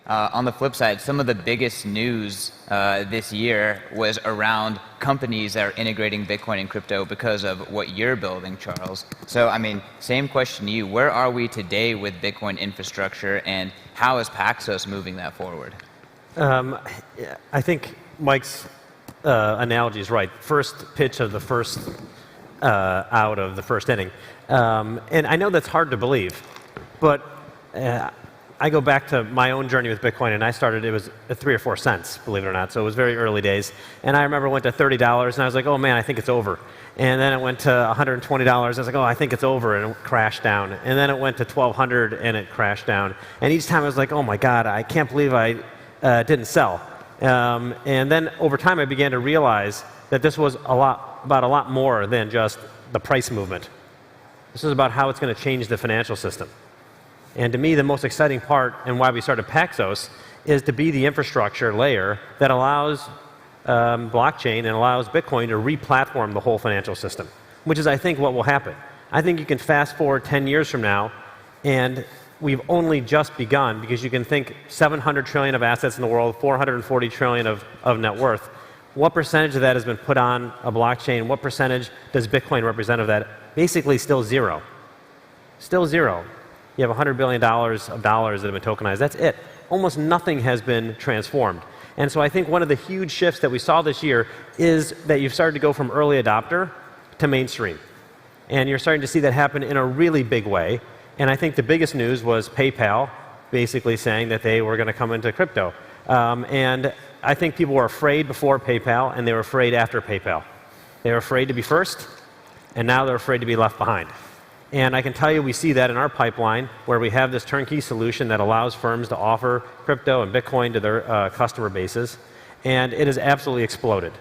On the flip side, some of the biggest news this year was around companies that are integrating Bitcoin and crypto because of what you're building, Charles. So, I mean, same question to you. Where are we today with Bitcoin infrastructure, and how is Paxos moving that forward? I think Mike's analogy is right. First pitch of the first out of the first inning. And I know that's hard to believe, but I go back to my own journey with Bitcoin, and I started, it was at 3 or 4 cents, believe it or not, so it was very early days. And I remember it went to $30, and I was like, oh man, I think it's over. And then it went to $120, I was like, oh, I think it's over, and it crashed down. And then it went to $1,200, and it crashed down. And each time I was like, oh my God, I can't believe I didn't sell. And then over time, I began to realize that this was about a lot more than just the price movement. This is about how it's going to change the financial system. And to me, the most exciting part, and why we started Paxos, is to be the infrastructure layer that allows blockchain and allows Bitcoin to re-platform the whole financial system, which is, I think, what will happen. I think you can fast forward 10 years from now, and we've only just begun, because you can think 700 trillion of assets in the world, 440 trillion of net worth. What percentage of that has been put on a blockchain? What percentage does Bitcoin represent of that? Basically still zero. Still zero. You have $100 billion of dollars that have been tokenized. That's it. Almost nothing has been transformed. And so I think one of the huge shifts that we saw this year is that you've started to go from early adopter to mainstream. And you're starting to see that happen in a really big way. And I think the biggest news was PayPal basically saying that they were going to come into crypto. And I think people were afraid before PayPal, and they were afraid after PayPal. They were afraid to be first, and now they're afraid to be left behind. And I can tell you we see that in our pipeline, where we have this turnkey solution that allows firms to offer crypto and Bitcoin to their customer bases. And it has absolutely exploded.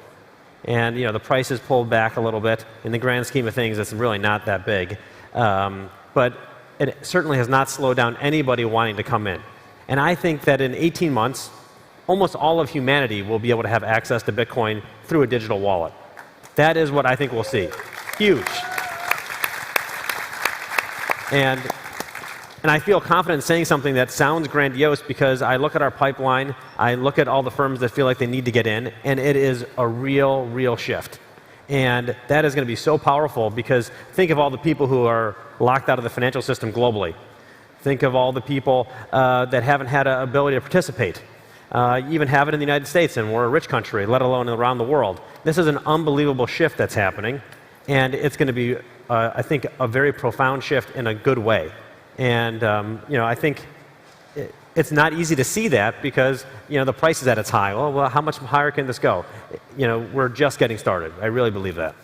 And the price has pulled back a little bit. In the grand scheme of things, it's really not that big. But it certainly has not slowed down anybody wanting to come in. And I think that in 18 months, almost all of humanity will be able to have access to Bitcoin through a digital wallet. That is what I think we'll see. Huge. And I feel confident saying something that sounds grandiose, because I look at our pipeline, I look at all the firms that feel like they need to get in, and it is a real shift. And that is going to be so powerful, because think of all the people who are locked out of the financial system globally. Think of all the people that haven't had an ability to participate. You even have it in the United States, and we're a rich country, let alone around the world. This is an unbelievable shift that's happening, and it's going to be, I think, a very profound shift in a good way. And I think it's not easy to see that, because the price is at its high. Well, how much higher can this go? We're just getting started. I really believe that.